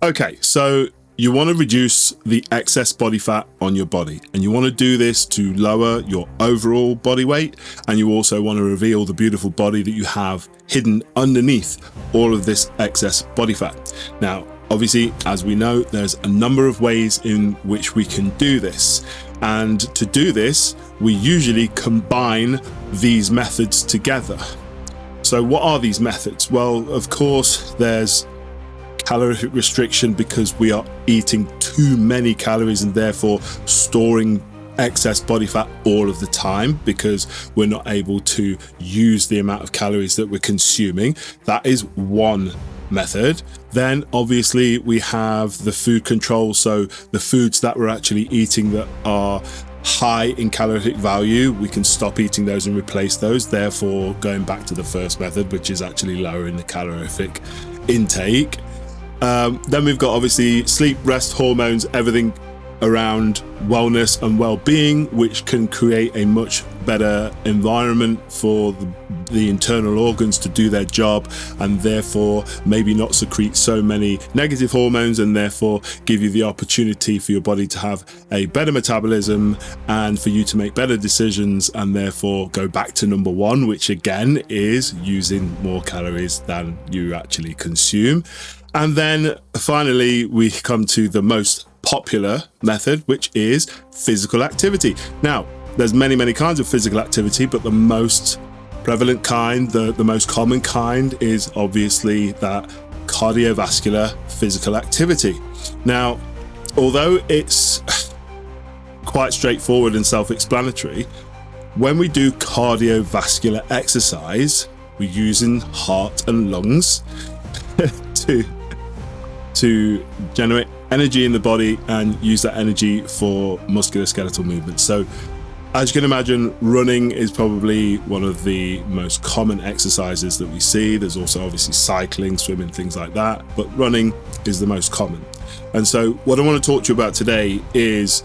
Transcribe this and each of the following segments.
Okay, so you want to reduce the excess body fat on your body, and you want to do this to lower your overall body weight, and you also want to reveal the beautiful body that you have hidden underneath all of this excess body fat. Now, obviously, as we know, there's a number of ways in which we can do this, and to do this, we usually combine these methods together. So what are these methods? Well, of course, there's caloric restriction, because we are eating too many calories and therefore storing excess body fat all of the time because we're not able to use the amount of calories that we're consuming. That is one method. Then obviously we have the food control, so the foods that we're actually eating that are high in calorific value, we can stop eating those and replace those, therefore going back to the first method, which is actually lowering the calorific intake. Then we've got obviously sleep, rest, hormones, everything around wellness and well-being, which can create a much better environment for the internal organs to do their job, and therefore maybe not secrete so many negative hormones, and therefore give you the opportunity for your body to have a better metabolism and for you to make better decisions, and therefore go back to number one, which again is using more calories than you actually consume. And then finally we come to the most popular method, which is physical activity. Now, there's many kinds of physical activity, but the most prevalent kind, the most common kind, is obviously that cardiovascular physical activity. Now, although it's quite straightforward and self-explanatory, when we do cardiovascular exercise, we're using heart and lungs to generate energy in the body and use that energy for musculoskeletal movement. So as you can imagine, running is probably one of the most common exercises that we see. There's also obviously cycling, swimming, things like that, but running is the most common. And so what I want to talk to you about today is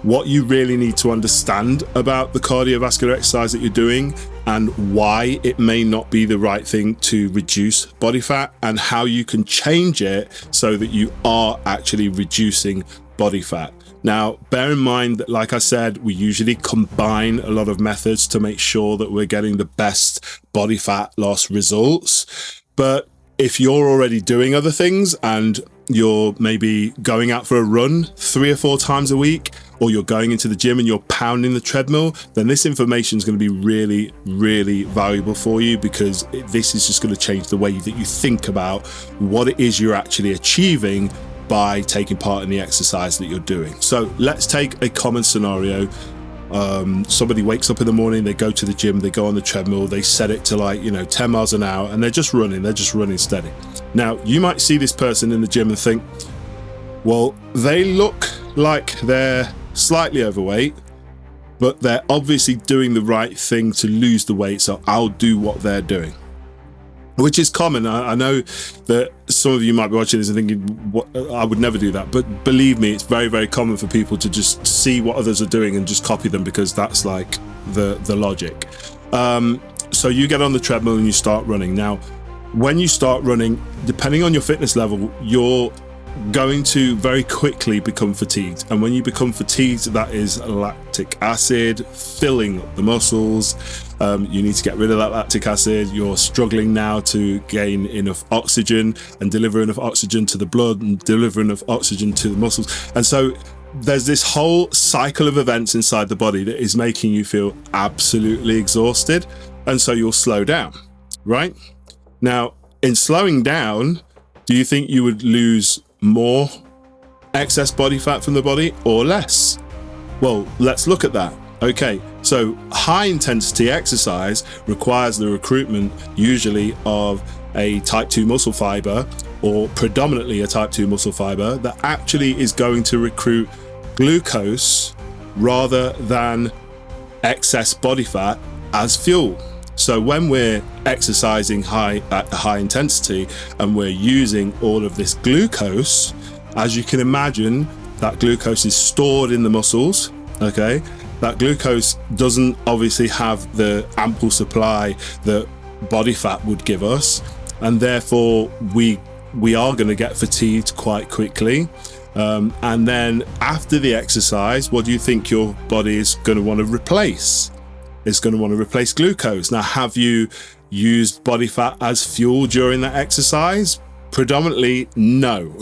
what you really need to understand about the cardiovascular exercise that you're doing, and why it may not be the right thing to reduce body fat, and how you can change it so that you are actually reducing body fat. Now, bear in mind that, like I said, we usually combine a lot of methods to make sure that we're getting the best body fat loss results. But if you're already doing other things and you're maybe going out for a run 3 or 4 times a week, or you're going into the gym and you're pounding the treadmill, then this information is going to be really valuable for you, because this is just going to change the way that you think about what it is you're actually achieving by taking part in the exercise that you're doing. So let's take a common scenario. Somebody wakes up in the morning, they go to the gym, they go on the treadmill, they set it to 10 miles an hour, and they're just running steady. Now, you might see this person in the gym and think, well, they look like they're slightly overweight, but they're obviously doing the right thing to lose the weight, so I'll do what they're doing. Which is common. I know that some of you might be watching this and thinking, what, I would never do that. But believe me, it's very common for people to just see what others are doing and just copy them, because that's like the logic. So you get on the treadmill and you start running. Now, when you start running, depending on your fitness level, you're going to very quickly become fatigued. And when you become fatigued, that is lactic acid filling up the muscles. You need to get rid of that lactic acid. You're struggling now to gain enough oxygen and deliver enough oxygen to the blood and deliver enough oxygen to the muscles. And so there's this whole cycle of events inside the body that is making you feel absolutely exhausted. And so you'll slow down, right? Now, in slowing down, do you think you would lose more excess body fat from the body or less? Well, let's look at that. Okay, so high intensity exercise requires the recruitment usually of a type 2 muscle fiber, or predominantly a type 2 muscle fiber, that actually is going to recruit glucose rather than excess body fat as fuel. So when we're exercising at high intensity and we're using all of this glucose, as you can imagine, that glucose is stored in the muscles, okay? That glucose doesn't obviously have the ample supply that body fat would give us, and therefore we we are going to get fatigued quite quickly. And then after the exercise, what do you think your body is going to want to replace? It's going to want to replace glucose. Now, have you used body fat as fuel during that exercise? Predominantly, no.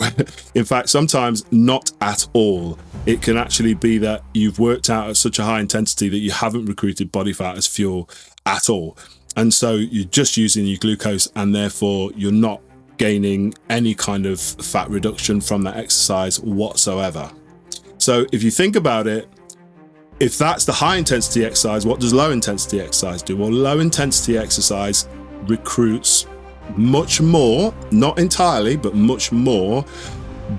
In fact, sometimes not at all. It can actually be that you've worked out at such a high intensity that you haven't recruited body fat as fuel at all. And so you're just using your glucose, and therefore you're not gaining any kind of fat reduction from that exercise whatsoever. So if you think about it, if that's the high intensity exercise, what does low intensity exercise do? Well, low intensity exercise recruits much more, not entirely, but much more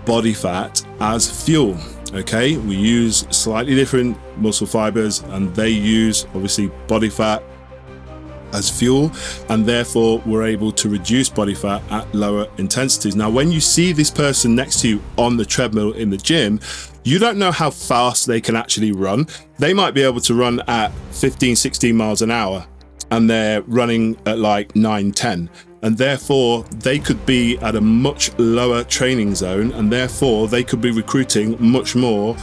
body fat as fuel. Okay, we use slightly different muscle fibers, and they use obviously body fat as fuel, and therefore we're able to reduce body fat at lower intensities. Now, when you see this person next to you on the treadmill in the gym, you don't know how fast they can actually run. They might be able to run at 15, 16 miles an hour, and they're running at like 9, 10. And therefore they could be at a much lower training zone, and therefore they could be recruiting much more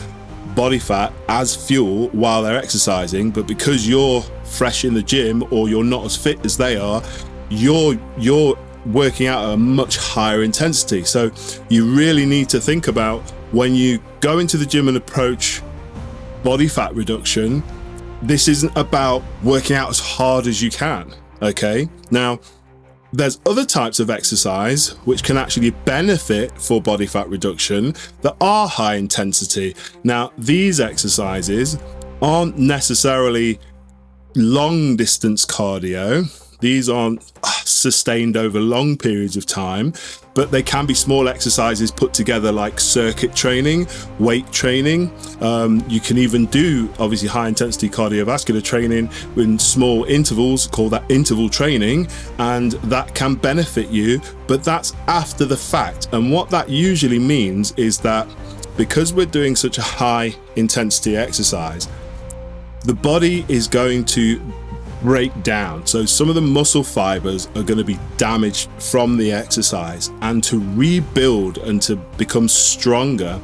body fat as fuel while they're exercising. But because you're fresh in the gym, or you're not as fit as they are, you're working out at a much higher intensity. So you really need to think about, when you go into the gym and approach body fat reduction, this isn't about working out as hard as you can. Okay, now there's other types of exercise which can actually benefit for body fat reduction that are high intensity. Now, these exercises aren't necessarily long distance cardio. These aren't sustained over long periods of time, but they can be small exercises put together, like circuit training, weight training. You can even do obviously high intensity cardiovascular training in small intervals, call that interval training, and that can benefit you, but that's after the fact. And what that usually means is that because we're doing such a high intensity exercise, the body is going to break down. So some of the muscle fibers are going to be damaged from the exercise, and to rebuild and to become stronger,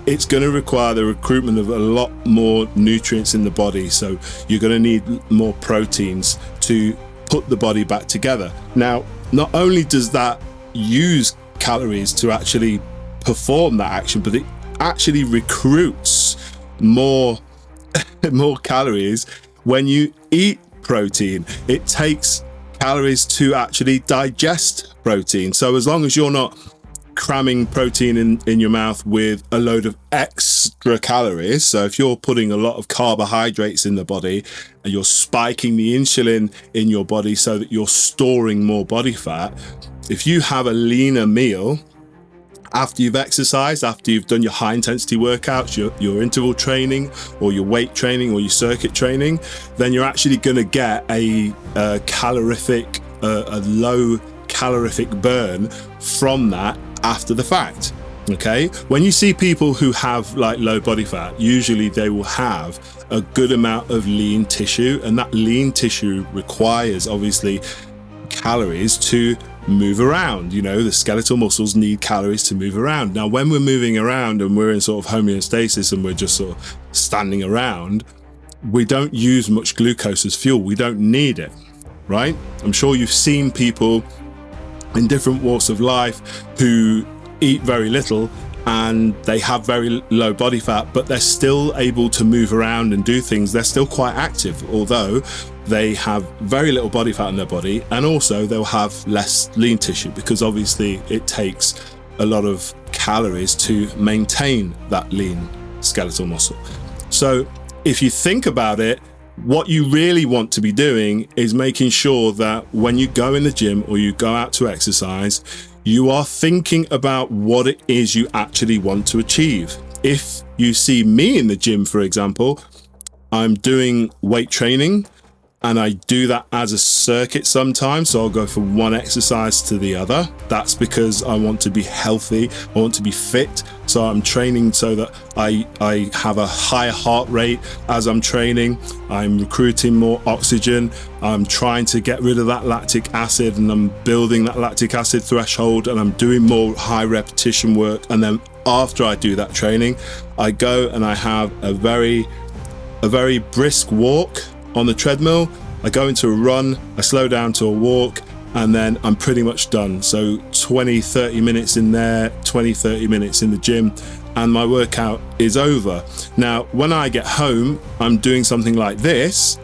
it's going to require the recruitment of a lot more nutrients in the body. So you're going to need more proteins to put the body back together. Now, not only does that use calories to actually perform that action, but it actually recruits more calories when you eat protein. It takes calories to actually digest protein. So as long as you're not cramming protein in your mouth with a load of extra calories, so if you're putting a lot of carbohydrates in the body and you're spiking the insulin in your body so that you're storing more body fat, if you have a leaner meal after you've exercised, after you've done your high intensity workouts, your interval training, or your weight training, or your circuit training, then you're actually going to get a low calorific burn from that after the fact. Okay, when you see people who have like low body fat, usually they will have a good amount of lean tissue, and that lean tissue requires obviously calories to move around. You know, the skeletal muscles need calories to move around. Now, when we're moving around and we're in sort of homeostasis and we're just sort of standing around, we don't use much glucose as fuel. We don't need it, right? I'm sure you've seen people in different walks of life who eat very little and they have very low body fat, but they're still able to move around and do things. They're still quite active, although they have very little body fat in their body, and also they'll have less lean tissue, because obviously it takes a lot of calories to maintain that lean skeletal muscle. So if you think about it, what you really want to be doing is making sure that when you go in the gym or you go out to exercise, you are thinking about what it is you actually want to achieve. If you see me in the gym, for example, I'm doing weight training, and I do that as a circuit sometimes. So I'll go from one exercise to the other. That's because I want to be healthy, I want to be fit, So I'm training so that I have a higher heart rate as I'm training. I'm recruiting more oxygen. I'm trying to get rid of that lactic acid, and I'm building that lactic acid threshold, and I'm doing more high repetition work. And then after I do that training, I go and I have a very brisk walk on the treadmill. I go into a run, I slow down to a walk, and then I'm pretty much done. So 20-30 minutes in there, 20-30 minutes in the gym, and my workout is over. Now when I get home, I'm doing something like this,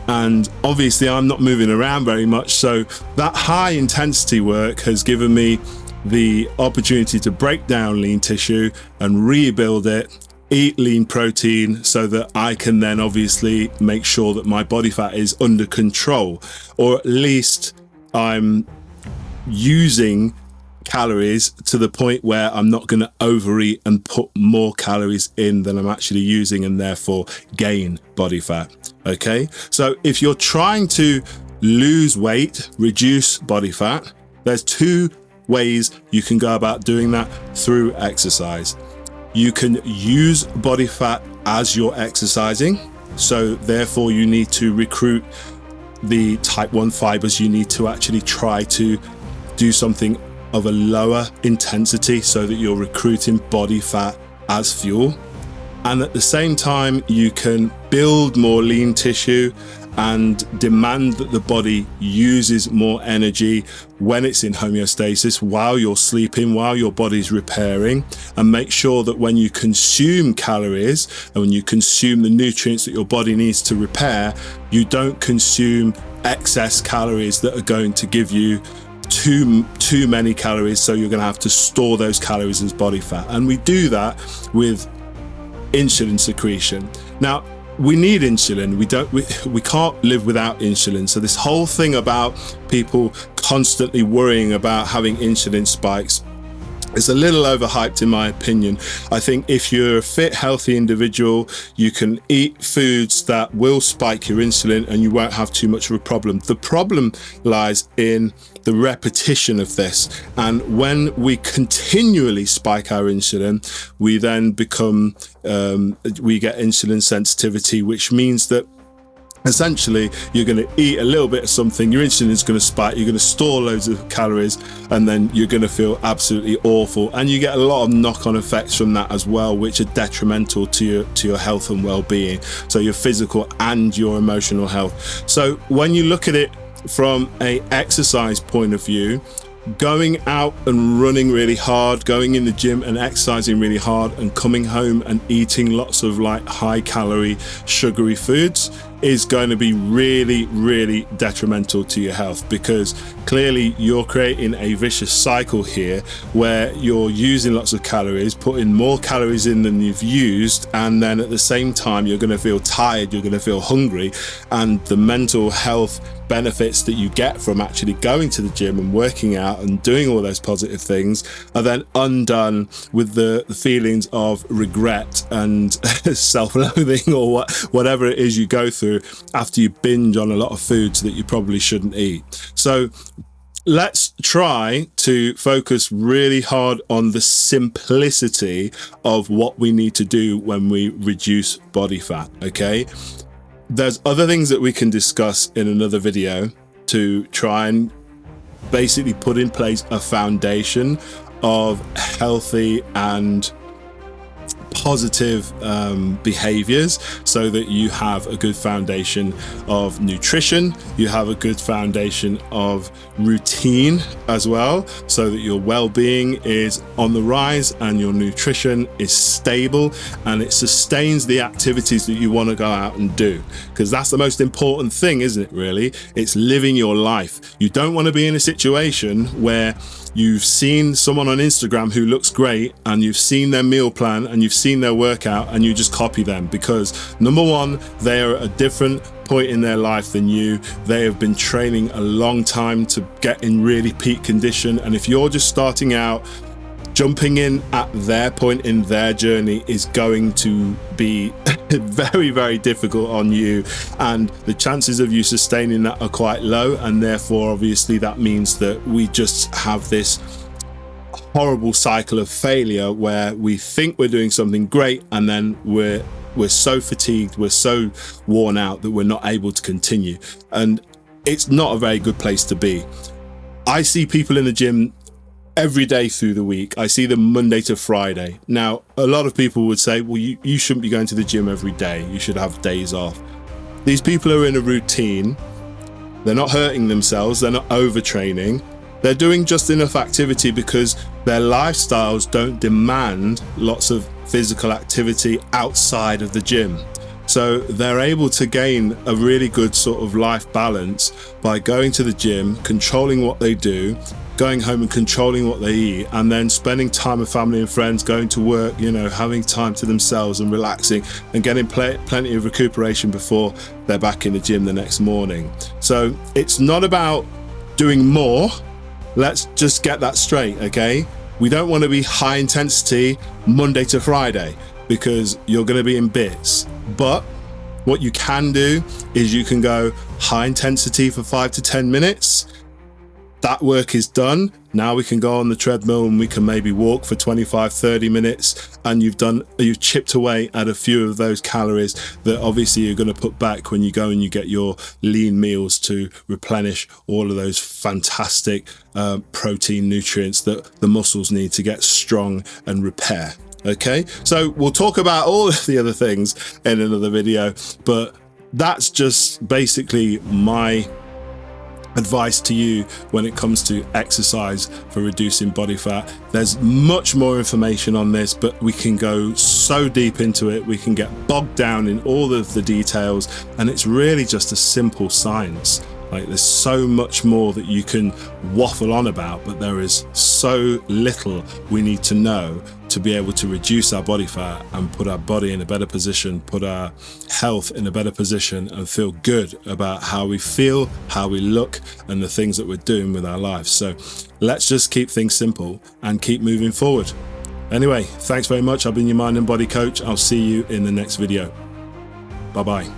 and obviously I'm not moving around very much, so that high intensity work has given me the opportunity to break down lean tissue and rebuild it, eat lean protein, so that I can then obviously make sure that my body fat is under control, or at least I'm using calories to the point where I'm not going to overeat and put more calories in than I'm actually using, and therefore gain body fat. Okay, so if you're trying to lose weight, reduce body fat, there's two ways you can go about doing that: through exercise. You can use body fat as you're exercising, so therefore you need to recruit the type 1 fibers. You need to actually try to do something of a lower intensity so that you're recruiting body fat as fuel. And at the same time, you can build more lean tissue and demand that the body uses more energy when it's in homeostasis, while you're sleeping, while your body's repairing, and make sure that when you consume calories and when you consume the nutrients that your body needs to repair, you don't consume excess calories that are going to give you too many calories, so you're going to have to store those calories as body fat. And we do that with insulin secretion. Now, we need insulin. We can't live without insulin. So this whole thing about people constantly worrying about having insulin spikes is a little overhyped in my opinion. I think if you're a fit, healthy individual, you can eat foods that will spike your insulin and you won't have too much of a problem. The problem lies in the repetition of this. And when we continually spike our insulin, we then become, we get insulin sensitivity, which means that essentially you're going to eat a little bit of something, your insulin is going to spike, you're going to store loads of calories, and then you're going to feel absolutely awful. And you get a lot of knock-on effects from that as well, which are detrimental to your health and well-being, so your physical and your emotional health. So when you look at it from a exercise point of view, going out and running really hard, going in the gym and exercising really hard, and coming home and eating lots of like high calorie sugary foods is going to be really, really detrimental to your health, because clearly you're creating a vicious cycle here where you're using lots of calories, putting more calories in than you've used, and then at the same time you're going to feel tired, you're going to feel hungry, and the mental health benefits that you get from actually going to the gym and working out and doing all those positive things are then undone with the feelings of regret and self-loathing, or whatever it is you go through after you binge on a lot of foods that you probably shouldn't eat. So let's try to focus really hard on the simplicity of what we need to do when we reduce body fat. Okay, there's other things that we can discuss in another video to try and basically put in place a foundation of healthy and positive behaviors, so that you have a good foundation of nutrition, you have a good foundation of routine as well, so that your well-being is on the rise and your nutrition is stable and it sustains the activities that you want to go out and do, because that's the most important thing, isn't it? Really, it's living your life. You don't want to be in a situation where you've seen someone on Instagram who looks great, and you've seen their meal plan and you've seen their workout, and you just copy them, because number one, they are at a different point in their life than you. They have been training a long time to get in really peak condition, and if you're just starting out, jumping in at their point in their journey is going to be very, very difficult on you, and the chances of you sustaining that are quite low. And therefore, obviously, that means that we just have this horrible cycle of failure where we think we're doing something great and then we're so fatigued, we're so worn out that we're not able to continue. And it's not a very good place to be. I see people in the gym every day through the week. I see them Monday to Friday. Now, a lot of people would say, well, you shouldn't be going to the gym every day. You should have days off. These people are in a routine. They're not hurting themselves. They're not overtraining. They're doing just enough activity because their lifestyles don't demand lots of physical activity outside of the gym. So they're able to gain a really good sort of life balance by going to the gym, controlling what they do, going home and controlling what they eat, and then spending time with family and friends, going to work, you know, having time to themselves and relaxing and getting plenty of recuperation before they're back in the gym the next morning. So it's not about doing more. Let's just get that straight, okay? We don't want to be high intensity Monday to Friday because you're going to be in bits. But what you can do is you can go high intensity for 5 to 10 minutes. That work is done. Now we can go on the treadmill and we can maybe walk for 25, 30 minutes, and you've chipped away at a few of those calories that obviously you're going to put back when you go and you get your lean meals to replenish all of those fantastic protein nutrients that the muscles need to get strong and repair. Okay, so we'll talk about all of the other things in another video, but that's just basically my advice to you when it comes to exercise for reducing body fat. There's much more information on this, but we can go so deep into it, we can get bogged down in all of the details, and it's really just a simple science. Like, there's so much more that you can waffle on about, but there is so little we need to know to be able to reduce our body fat and put our body in a better position, put our health in a better position, and feel good about how we feel, how we look, and the things that we're doing with our lives. So let's just keep things simple and keep moving forward. Anyway, thanks very much. I've been your mind and body coach. I'll see you in the next video. Bye-bye.